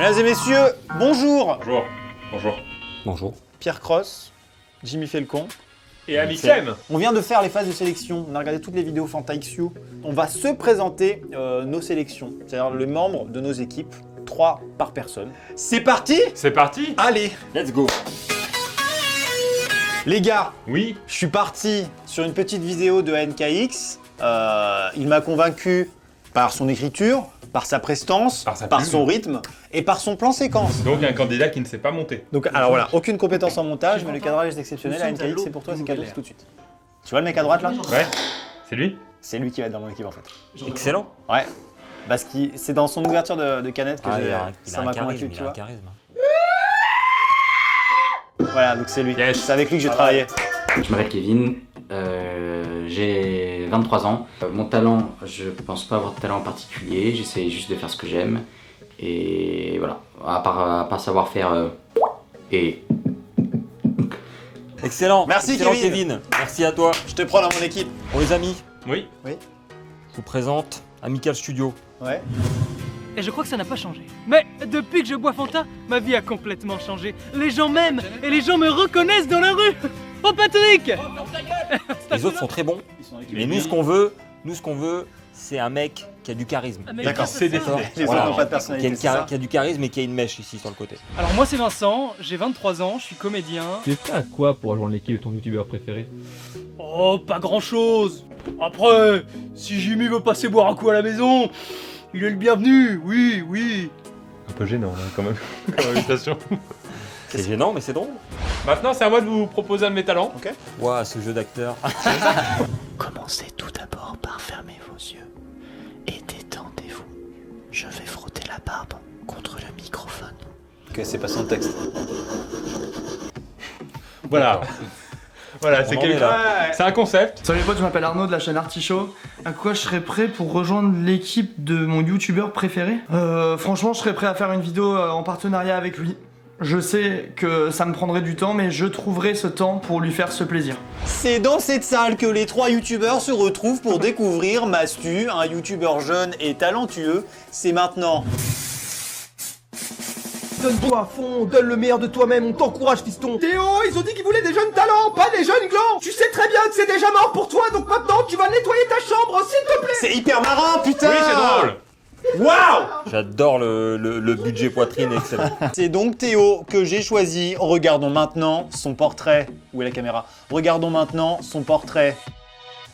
Mesdames et messieurs, bonjour. Bonjour. Bonjour. Bonjour. Pierre Cross, Jimmy Felcon. Et Amixem. On vient de faire les phases de sélection, on a regardé toutes les vidéos FantaXU. On va se présenter nos sélections, c'est-à-dire les membres de nos équipes, 3 par personne. C'est parti? C'est parti. Allez, Let's go. les gars, Oui. je suis parti sur une petite vidéo de NKX. Il m'a convaincu par son écriture, par sa prestance, Par sa par plume. son rythme et par son plan séquence. Donc un candidat qui ne sait pas monter. Donc alors voilà, aucune compétence en montage, mais le cadrage est exceptionnel. À NKX, c'est pour toi, c'est cadeau tout de suite. Tu vois le mec à droite là? Ouais. C'est lui. C'est lui qui va être dans mon équipe en fait. Excellent. Ouais. Parce que c'est dans son ouverture de canette que il ça a m'a un convaincu, charisme, tu il a un vois. charisme. Voilà, donc c'est lui. Yes. C'est avec lui que j'ai travaillé. Je m'appelle Kevin, j'ai 23 ans. Mon talent, je pense pas avoir de talent en particulier, j'essaie juste de faire ce que j'aime. Et voilà, à part savoir faire et... Excellent. Merci, Excellent, Kevin. Merci à toi. Je te prends dans mon équipe. Pour les amis, Oui. je vous présente Amical Studio. Ouais. Et je crois que ça n'a pas changé. Mais depuis que je bois Fanta, ma vie a complètement changé. Les gens m'aiment et les gens me reconnaissent dans la rue. Oh Patrick! Les autres sont très bons. Mais nous, ce qu'on veut, c'est un mec qui a du charisme. D'accord, c'est des D'accord. Les Voilà. autres n'ont pas de Qui a, personnalité, une c'est ça? qui a du charisme et qui a une mèche ici sur le côté. Alors moi c'est Vincent, j'ai 23 ans, je suis comédien. Tu es prêt à quoi pour rejoindre l'équipe de ton youtubeur préféré? Oh, pas grand chose. Après, si Jimmy veut passer boire un coup à la maison, il est le bienvenu, oui, oui. Un peu gênant quand même. Comme invitation. C'est gênant, mais c'est drôle. Maintenant, c'est à moi de vous proposer un de mes talents. Ouah, ce jeu d'acteur. Commencez tout d'abord par fermer vos yeux et détendez-vous. Je vais frotter la barbe contre le microphone. Ok, c'est pas son texte. Voilà. Voilà, c'est On en est là. C'est un concept. Salut les potes, je m'appelle Arnaud de la chaîne Artichaut. À quoi je serais prêt pour rejoindre l'équipe de mon youtubeur préféré? Franchement, je serais prêt à faire une vidéo en partenariat avec lui. Je sais que ça me prendrait du temps, mais je trouverai ce temps pour lui faire ce plaisir. C'est dans cette salle que les 3 youtubeurs se retrouvent pour découvrir Mastu, un youtubeur jeune et talentueux. C'est maintenant. Donne-toi à fond, donne le meilleur de toi-même, on t'encourage fiston. Théo, ils ont dit qu'ils voulaient des jeunes talents, pas des jeunes glands. Tu sais très bien que c'est déjà mort pour toi, donc maintenant tu vas nettoyer ta chambre, s'il te plaît. C'est hyper marrant, putain! Oui, c'est drôle. Waouh! J'adore le budget poitrine, excellent. C'est donc Théo que j'ai choisi. Regardons maintenant son portrait. Où est la caméra? Regardons maintenant son portrait.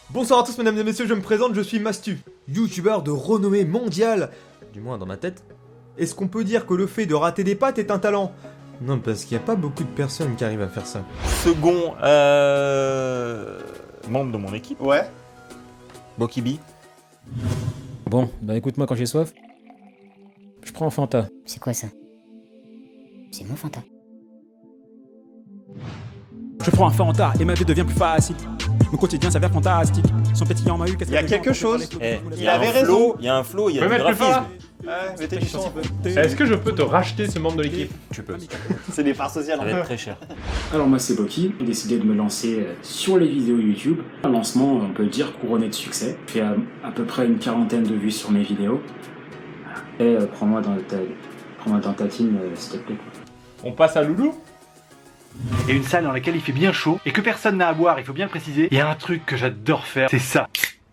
Bonsoir à tous mesdames et messieurs, je me présente, je suis Mastu, youtubeur de renommée mondiale, du moins dans ma tête. Est-ce qu'on peut dire que le fait de rater des pâtes est un talent? Non, parce qu'il n'y a pas beaucoup de personnes qui arrivent à faire ça. Second membre de mon équipe, Ouais. Bokibi. Bon, bah écoute, moi quand j'ai soif, je prends un Fanta. C'est quoi ça? C'est mon Fanta. Je prends un Fanta et ma vie devient plus facile. Mon quotidien s'avère fantastique. Son pétillant m'a eu. Il y a quelque chose. Il Il avait raison. Il y a un flow, il y Tu a peux du mettre plus fort graphisme. là? Ouais, mettez du son un peu. Est-ce que je peux te racheter ce membre de l'équipe? Tu peux. C'est des parts sociales. Ça va être très cher. Alors moi c'est Boki, j'ai décidé de me lancer sur les vidéos YouTube. Un lancement, on peut dire, couronné de succès. J'ai fait à peu près une 40aine de vues sur mes vidéos. Et prends-moi dans ta team, s'il te plaît. On passe à Loulou. Et une salle dans laquelle il fait bien chaud et que personne n'a à boire, il faut bien le préciser. Il y a un truc que j'adore faire, c'est ça.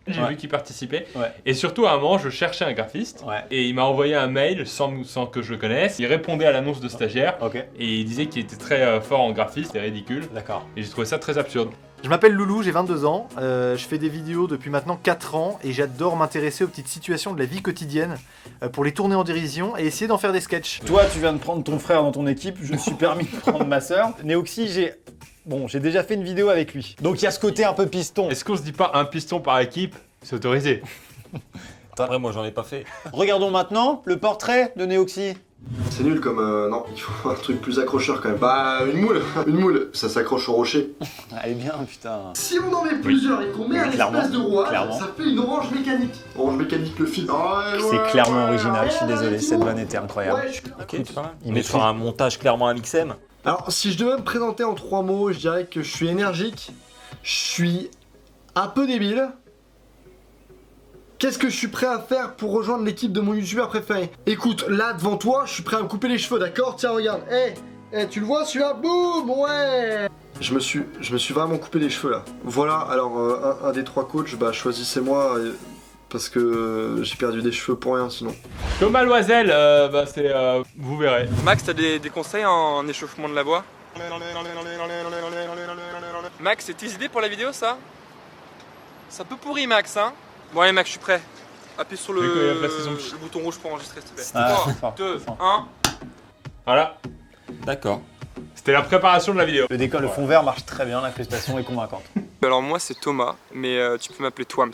J'ai vu qu'il participait. Ouais. Et surtout, à un moment, je cherchais un graphiste. Ouais. Et il m'a envoyé un mail sans que je le connaisse. Il répondait à l'annonce de stagiaire. Ok, Et il disait qu'il était très fort en graphiste. C'était ridicule. d'accord. Et j'ai trouvé ça très absurde. Je m'appelle Loulou, j'ai 22 ans, je fais des vidéos depuis maintenant 4 ans et j'adore m'intéresser aux petites situations de la vie quotidienne pour les tourner en dérision et essayer d'en faire des sketchs. Toi, tu viens de prendre ton frère dans ton équipe, je me suis permis de prendre ma sœur. Néoxy, j'ai déjà fait une vidéo avec lui. Donc il y a ce côté un peu piston. Est-ce qu'on se dit pas un piston par équipe? C'est autorisé. Après, moi, j'en ai pas fait. Regardons maintenant le portrait de Néoxy. C'est nul comme... non, il faut un truc plus accrocheur quand même. Bah, une moule, ça s'accroche au rocher. Elle est bien, putain. Si on en met plusieurs et qu'on met un clairement, espèce de rouage, clairement. ça fait une orange mécanique. Orange mécanique, le film. C'est clairement original, je suis désolé, cette vanne était incroyable. Ok, c'est pas mal. Il met sur un montage clairement à Mixem. Alors, si je devais me présenter en 3 mots, je dirais que je suis énergique, je suis un peu débile, Qu'est-ce que je suis prêt à faire pour rejoindre l'équipe de mon youtubeur préféré? Écoute, là devant toi, je suis prêt à me couper les cheveux, d'accord? Tiens, regarde. Tu le vois celui-là? Boum, ouais. Je me suis vraiment coupé les cheveux là. Voilà, alors un des 3 coachs, bah choisissez-moi parce que j'ai perdu des cheveux pour rien sinon. Thomas Loisel, c'est vous verrez. Max, t'as des conseils en échauffement de la voix? Max, c'est tes idées pour la vidéo ça? C'est un peu pourri Max, hein? Bon allez Max, je suis prêt. Appuie sur le bouton rouge pour enregistrer s'il te plaît. 3, 2, 1. Voilà. D'accord. C'était la préparation de la vidéo. Le décor, le fond vert marche très bien, l'incrustation est convaincante. Alors moi c'est Thomas, mais tu peux m'appeler Twams.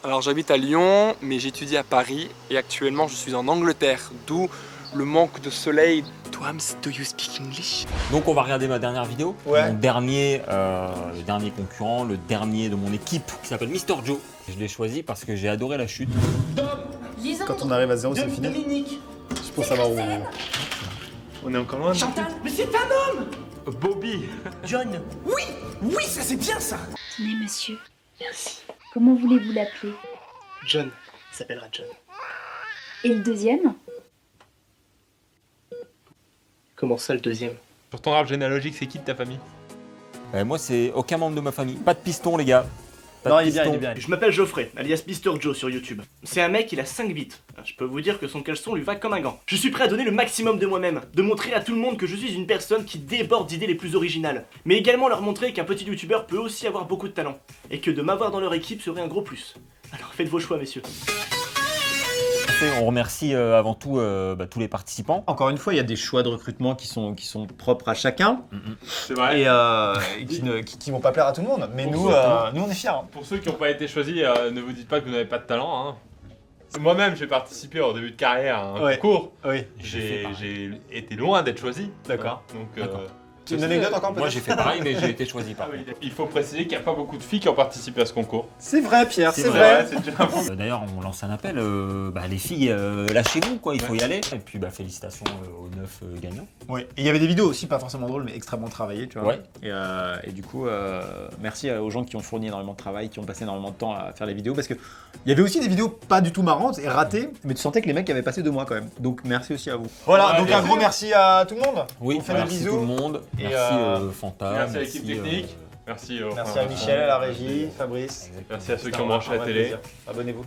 Alors j'habite à Lyon, mais j'étudie à Paris et actuellement je suis en Angleterre, d'où le manque de soleil. Twams, do you speak English? Donc on va regarder ma dernière vidéo. Ouais. Mon dernier, le dernier concurrent, le dernier de mon équipe qui s'appelle Mister Joe. Je l'ai choisi parce que j'ai adoré la chute. Quand on arrive à 0, c'est fini. Dominique. Je pense savoir où on est encore loin. Chantal, mais c'est un homme. Bobby. John. Oui, oui, ça c'est bien ça. Tenez monsieur. Merci. Comment voulez-vous l'appeler? John. Il s'appellera John. Et le deuxième? Comment ça, le deuxième? Sur ton arbre généalogique, c'est qui de ta famille? Moi, c'est aucun membre de ma famille. Pas de piston, les gars. Non, il est bien. Je m'appelle Geoffrey, alias Mister Joe sur YouTube. C'est un mec, il a 5 bits. Je peux vous dire que son caleçon lui va comme un gant. Je suis prêt à donner le maximum de moi-même, de montrer à tout le monde que je suis une personne qui déborde d'idées les plus originales, mais également leur montrer qu'un petit youtubeur peut aussi avoir beaucoup de talent, et que de m'avoir dans leur équipe serait un gros plus. Alors faites vos choix, messieurs. On remercie avant tout tous les participants. Encore une fois, il y a des choix de recrutement qui sont propres à chacun. C'est vrai. Et qui vont pas plaire à tout le monde. Mais nous on est fiers. Hein. Pour ceux qui n'ont pas été choisis, ne vous dites pas que vous n'avez pas de talent. Hein. Moi-même, j'ai participé en début de carrière à un concours. Oui. J'ai été loin d'être choisi. D'accord. Donc, tu as une anecdote encore peut-être? Moi j'ai fait pareil, mais j'ai été choisi par contre. Il faut préciser qu'il n'y a pas beaucoup de filles qui ont participé à ce concours. C'est vrai, Pierre, c'est vrai. vrai. D'ailleurs, on lance un appel. Les filles, lâchez-vous, quoi. Il faut y aller. Et puis, félicitations aux 9 gagnants. Oui. Et il y avait des vidéos aussi, pas forcément drôles, mais extrêmement travaillées, tu vois. Ouais. Et du coup, merci aux gens qui ont fourni énormément de travail, qui ont passé énormément de temps à faire les vidéos, parce que il y avait aussi des vidéos pas du tout marrantes et ratées, mais tu sentais que les mecs avaient passé 2 mois quand même. Donc merci aussi à vous. Voilà, donc un gros merci à tout le monde. Oui, on fait des bisous. Tout le monde. Et merci Fanta. Merci à l'équipe technique. Merci à Michel, à la régie, Fabrice. Merci à ceux qui ont branché la télé. Abonnez-vous.